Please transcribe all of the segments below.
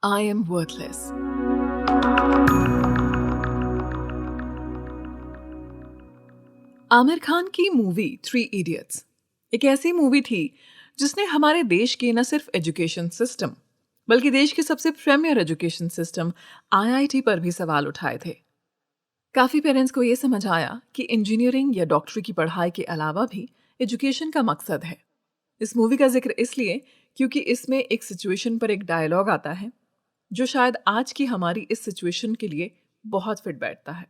I am worthless. Aamir Khan की movie 3 idiots एक ऐसी मूवी थी जिसने हमारे देश के न सिर्फ एजुकेशन सिस्टम बल्कि देश के सबसे प्रीमियर एजुकेशन सिस्टम आईआईटी पर भी सवाल उठाए थे। काफ़ी पेरेंट्स को ये समझ आया कि इंजीनियरिंग या डॉक्टरी की पढ़ाई के अलावा भी एजुकेशन का मकसद है। इस मूवी का जिक्र इसलिए क्योंकि इसमें एक सिचुएशन पर एक डायलॉग आता है जो शायद आज की हमारी इस सिचुएशन के लिए बहुत फिट बैठता है।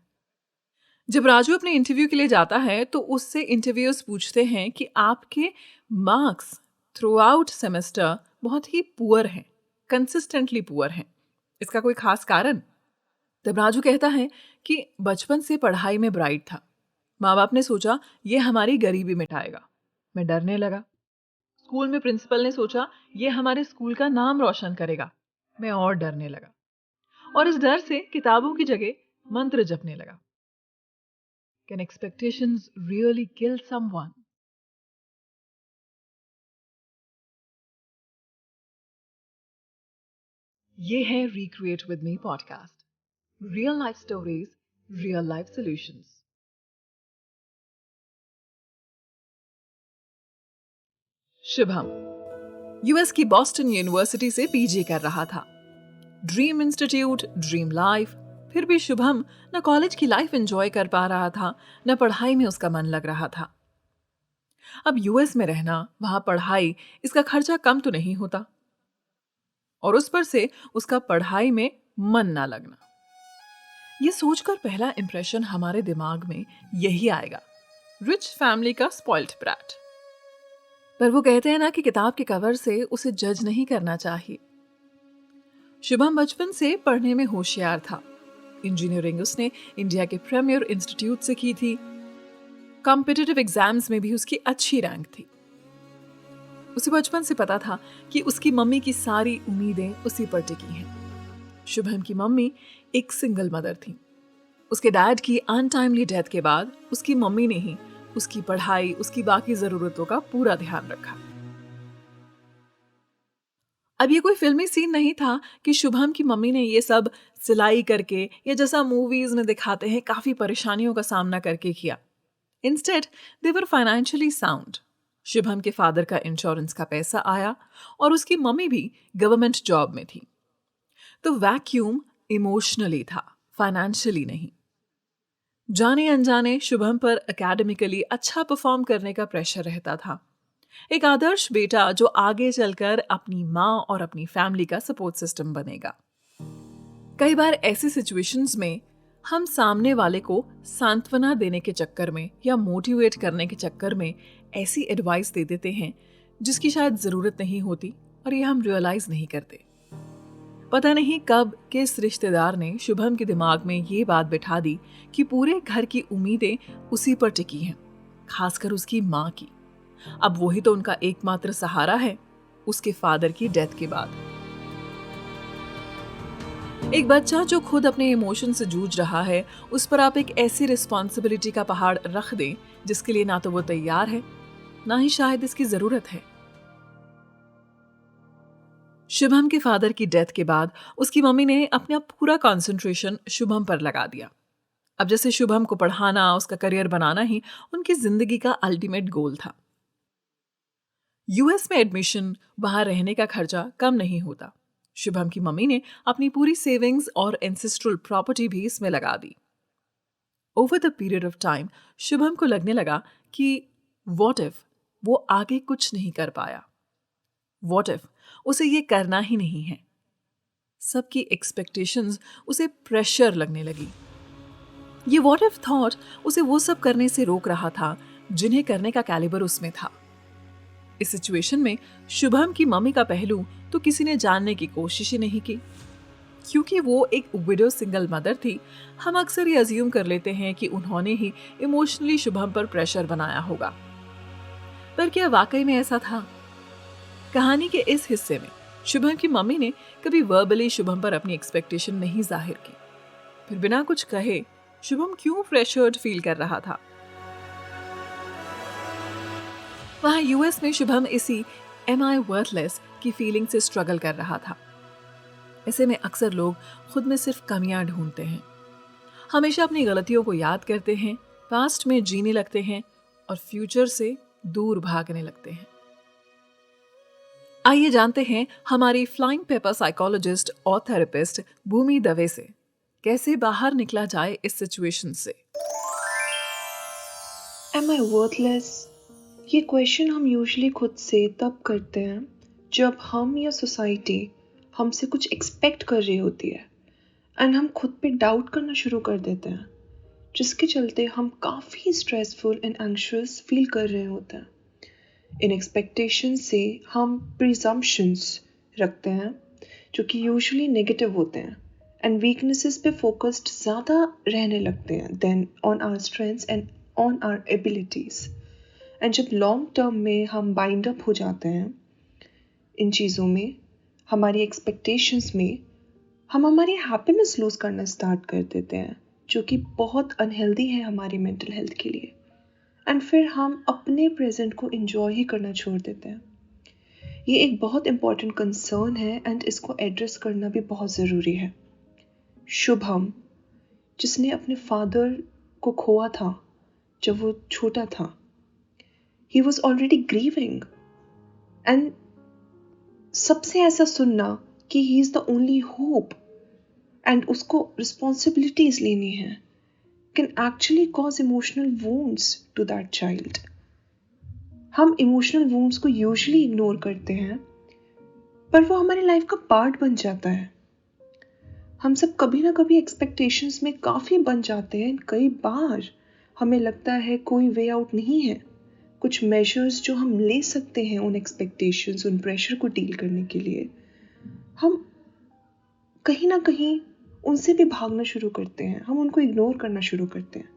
जब राजू अपने इंटरव्यू के लिए जाता है तो उससे इंटरव्यूअर्स पूछते हैं कि आपके मार्क्स थ्रू आउट सेमेस्टर बहुत ही पुअर हैं, कंसिस्टेंटली पुअर हैं। इसका कोई खास कारण? तब राजू कहता है कि बचपन से पढ़ाई में ब्राइट था। माँ बाप ने सोचा ये हमारी गरीबी मिटाएगा। मैं डरने लगा। स्कूल में प्रिंसिपल ने सोचा ये हमारे स्कूल का नाम रोशन करेगा। मैं और डरने लगा और इस डर से किताबों की जगह मंत्र जपने लगा। Can expectations really kill someone? ये है Recreate with Me podcast. Real life stories, real life solutions. Shubham US की बॉस्टन यूनिवर्सिटी से पीजी कर रहा था। Dream institute, dream life. फिर भी शुभम न कॉलेज की लाइफ एंजॉय कर पा रहा था न पढ़ाई में उसका मन लग रहा था। अब यूएस में रहना, वहां पढ़ाई, इसका खर्चा कम तो नहीं होता और उस पर से उसका पढ़ाई में मन ना लगना। ये सोचकर पहला इंप्रेशन हमारे दिमाग में यही आएगा, रिच फैमिली का स्पॉइल्ड ब्रैट। पर वो कहते हैं ना कि किताब के कवर से उसे जज नहीं करना चाहिए। शुभम बचपन से पढ़ने में होशियार था। इंजीनियरिंग उसने इंडिया के प्रीमियर इंस्टीट्यूट से की थी। कॉम्पिटिटिव एग्जाम्स में भी उसकी अच्छी रैंक थी। उसे बचपन से पता था कि उसकी मम्मी की सारी उम्मीदें उसी पर टिकी हैं। शुभम की मम्मी एक सिंगल मदर थी। उसके डैड की अनटाइमली डेथ के बाद उसकी मम्मी ने ही उसकी पढ़ाई, उसकी बाकी जरूरतों का पूरा ध्यान रखा। अब ये कोई फिल्मी सीन नहीं था कि शुभम की मम्मी ने ये सब सिलाई करके या जैसा मूवीज में दिखाते हैं काफी परेशानियों का सामना करके किया। Instead they were financially sound. Shubham के फादर का इंश्योरेंस का पैसा आया और उसकी मम्मी भी गवर्नमेंट जॉब में थी। तो वैक्यूम इमोशनली था, फाइनेंशियली नहीं। जाने अनजाने शुभम पर एकेडमिकली अच्छा परफॉर्म करने का प्रेशर रहता था। एक आदर्श बेटा जो आगे चलकर अपनी माँ और अपनी फैमिली का सपोर्ट सिस्टम बनेगा। कई बार ऐसी सिचुएशंस में हम सामने वाले को सांत्वना देने के चक्कर में या मोटिवेट करने के चक्कर में ऐसी एडवाइस दे देते हैं जिसकी शायद जरूरत नहीं होती और ये हम रियलाइज नहीं करते। पता नहीं कब किस रिश्तेदार ने शुभम के दिमाग में ये बात बिठा दी कि पूरे घर की उम्मीदें उसी पर टिकी हैं, खासकर उसकी माँ की। अब वही तो उनका एकमात्र सहारा है उसके फादर की डेथ के बाद। एक बच्चा जो खुद अपने इमोशन से जूझ रहा है, उस पर आप एक ऐसी रिस्पॉन्सिबिलिटी का पहाड़ रख दें जिसके लिए ना तो वो तैयार है ना ही शायद इसकी जरूरत है। शुभम के फादर की डेथ के बाद उसकी मम्मी ने अपना पूरा कंसंट्रेशन शुभम पर लगा दिया। अब जैसे शुभम को पढ़ाना, उसका करियर बनाना ही उनकी जिंदगी का अल्टीमेट गोल था। यूएस में एडमिशन, वहां रहने का खर्चा कम नहीं होता। शुभम की मम्मी ने अपनी पूरी सेविंग्स और एंसेस्ट्रल प्रॉपर्टी भी इसमें लगा दी। Over the period of time Shubham को लगने लगा कि व्हाट इफ वो आगे कुछ नहीं कर पाया, व्हाट इफ उसे ये करना ही नहीं है। सबकी एक्सपेक्टेशंस उसे प्रेशर लगने लगी। ये व्हाट इफ थॉट उसे वो सब करने से रोक रहा था जिन्हें करने का कैलिबर उसमें था। इस सिचुएशन में शुभम की मम्मी का पहलू तो किसी ने जानने की कोशिश ही नहीं की। क्योंकि वो एक विडो सिंगल मदर थी, हम अक्सर ये अज्यूम कर लेते हैं कि उन्होंने ही इमोशनली शुभम पर प्रेशर बनाया होगा। पर क्या वाकई में ऐसा था? कहानी के इस हिस्से में शुभम की मम्मी ने कभी वर्बली शुभम पर अपनी एक्सपेक्टेशन नहीं जाहिर की। फिर बिना कुछ कहे शुभम क्यों प्रेशर्ड फील कर रहा था? वहां यूएस में शुभम इसी एम आई वर्थलेस की फीलिंग से स्ट्रगल कर रहा था। ऐसे में अक्सर लोग खुद में सिर्फ कमियां ढूंढते हैं, हमेशा अपनी गलतियों को याद करते हैं, पास्ट में जीने लगते हैं और फ्यूचर से दूर भागने लगते हैं। आइए जानते हैं हमारी फ्लाइंग पेपर साइकोलॉजिस्ट और थेरेपिस्ट भूमि दवे से कैसे बाहर निकला जाए इस सिचुएशन से। Am I worthless? ये क्वेश्चन हम यूजुअली खुद से तब करते हैं जब हम या सोसाइटी हमसे कुछ एक्सपेक्ट कर रही होती है एंड हम खुद पे डाउट करना शुरू कर देते हैं, जिसके चलते हम काफ़ी स्ट्रेसफुल एंड एंग्शियस फील कर रहे होते हैं। इन एक्सपेक्टेशन से हम प्रिजम्पशंस रखते हैं जो कि यूजुअली नेगेटिव होते हैं एंड वीकनेसेस पे फोकस्ड ज़्यादा रहने लगते हैं then on our strengths and on our abilities. And जब लॉन्ग टर्म में हम बाइंड अप हो जाते हैं इन चीज़ों में, हमारी एक्सपेक्टेशंस में, हम हमारी हैप्पीनेस लूज़ करना स्टार्ट कर देते हैं, जो कि बहुत अनहेल्दी है हमारी मेंटल हेल्थ के लिए। एंड फिर हम अपने प्रेजेंट को एंजॉय ही करना छोड़ देते हैं। ये एक बहुत इम्पॉर्टेंट कंसर्न है एंड इसको एड्रेस करना भी बहुत ज़रूरी है। शुभम, जिसने अपने फादर को खोआ था जब वो छोटा था, he was already grieving and सबसे ऐसा सुनना कि he is the only hope and उसको responsibilities लेनी है can actually cause emotional wounds to that child. हम emotional wounds को usually ignore करते हैं, पर वो हमारी लाइफ का पार्ट बन जाता है। हम सब कभी ना कभी एक्सपेक्टेशंस में काफ़ी बन जाते हैं। कई बार हमें लगता है कोई वे आउट नहीं है, कुछ मेजर्स जो हम ले सकते हैं उन एक्सपेक्टेशंस, उन प्रेशर को डील करने के लिए, हम कहीं ना कहीं उनसे भी भागना शुरू करते हैं, हम उनको इग्नोर करना शुरू करते हैं।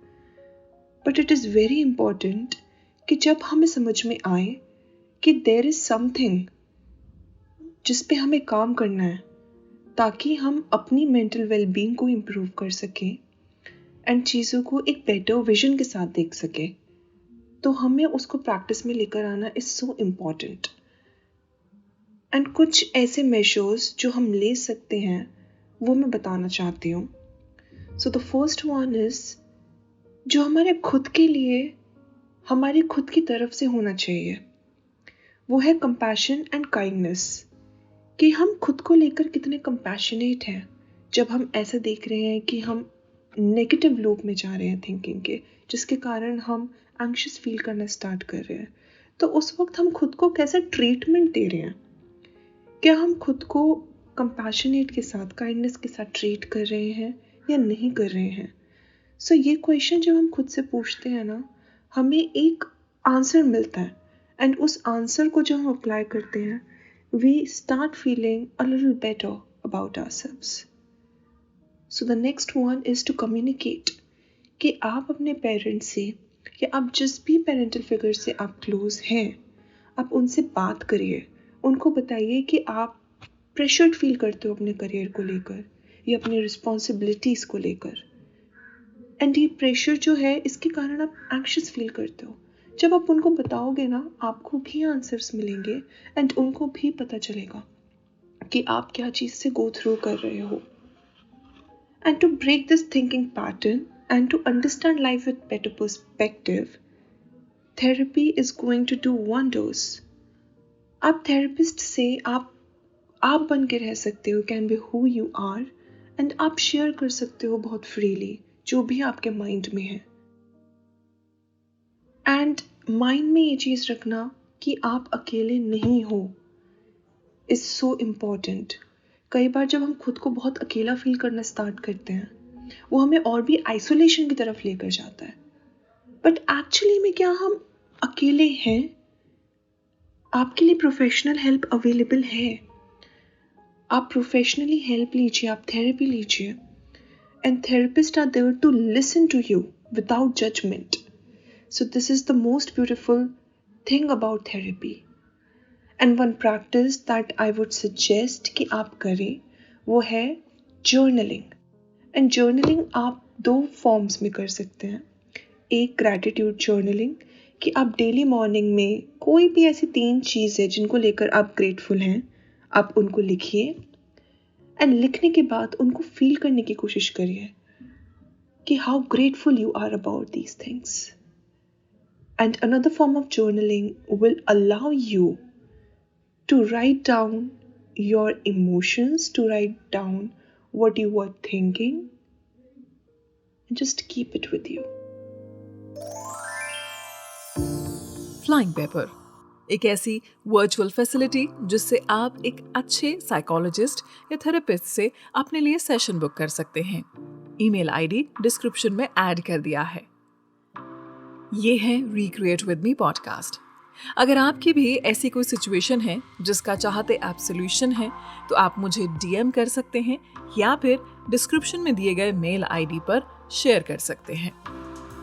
But it is very important कि जब हमें समझ में आए कि देयर इज़ समथिंग जिस पे हमें काम करना है ताकि हम अपनी मेंटल वेलबींग को इम्प्रूव कर सकें एंड चीज़ों को एक बेटर विजन के साथ देख सकें, तो हमें उसको प्रैक्टिस में लेकर आना इज़ सो इम्पॉर्टेंट। एंड कुछ ऐसे मेजर्स जो हम ले सकते हैं वो मैं बताना चाहती हूँ। So the first one is जो हमारे खुद के लिए हमारी खुद की तरफ से होना चाहिए, वो है कंपैशन एंड काइंडनेस। कि हम खुद को लेकर कितने कंपैशनेट हैं जब हम ऐसा देख रहे हैं कि हम नेगेटिव लूप में जा रहे हैं थिंकिंग के, जिसके कारण हम एंग्शियस फील करना स्टार्ट कर रहे हैं। तो उस वक्त हम खुद को कैसा ट्रीटमेंट दे रहे हैं? क्या हम खुद को कंपैशनेट के साथ, काइंडनेस के साथ ट्रीट कर रहे हैं या नहीं कर रहे हैं? सो ये क्वेश्चन जब हम खुद से पूछते हैं ना, हमें एक आंसर मिलता है एंड उस आंसर को जब हम अप्लाई करते हैं, we start feeling a little better about ourselves. So the next one is to communicate. कि आप अपने पेरेंट्स से या आप जिस भी पेरेंटल फिगर से आप क्लोज हैं, आप उनसे बात करिए, उनको बताइए कि आप प्रेशर्ड फील करते हो अपने करियर को लेकर या अपनी रिस्पॉन्सिबिलिटीज़ को लेकर। एंड ये प्रेशर जो है, इसके कारण आप एंग्शियस फील करते हो। जब आप उनको बताओगे ना, आपको भी आंसर्स मिलेंगे एंड उनको भी पता चलेगा कि आप क्या चीज़ से गो थ्रू कर रहे हो। And to break this thinking pattern and to understand life with better perspective, therapy is going to do wonders. आप थेरेपिस्ट से आप बन के रह सकते हो, can be who you are, and आप शेयर कर सकते हो बहुत फ्रीली जो भी आपके माइंड में है। एंड माइंड में ये चीज़ रखना कि आप अकेले नहीं हो इज़ सो इम्पॉर्टेंट। कई बार जब हम खुद को बहुत अकेला फील करना स्टार्ट करते हैं, वो हमें और भी आइसोलेशन की तरफ लेकर जाता है। बट एक्चुअली में क्या हम अकेले हैं? आपके लिए प्रोफेशनल हेल्प अवेलेबल है। आप प्रोफेशनली हेल्प लीजिए, आप थेरेपी लीजिए, and therapist are there to listen to you without judgement. So this is the most beautiful thing about therapy. And one practice that I would suggest कि आप करें वो है journaling. And journaling आप 2 forms में कर सकते हैं। एक gratitude journaling कि आप डेली मॉर्निंग में कोई भी ऐसी 3 चीज़ें जिनको लेकर आप ग्रेटफुल हैं, आप उनको लिखिए। एंड लिखने के बाद उनको फील करने की कोशिश करिए कि how grateful you are about these things. And another form of journaling will allow you to write down your emotions, to write down what you were thinking, and just keep it with you. Flying paper एक ऐसी virtual facility जिससे आप एक अच्छे psychologist या therapist से अपने लिए सेशन बुक कर सकते हैं. ईमेल आईडी डिस्क्रिप्शन में ऐड कर दिया है. ये है रिक्रिएट विद मी पॉडकास्ट. अगर आपकी भी ऐसी कोई सिचुएशन है जिसका चाहते आप सोल्यूशन है तो आप मुझे डीएम कर सकते हैं या फिर डिस्क्रिप्शन में दिए गए मेल आईडी पर शेयर कर सकते हैं.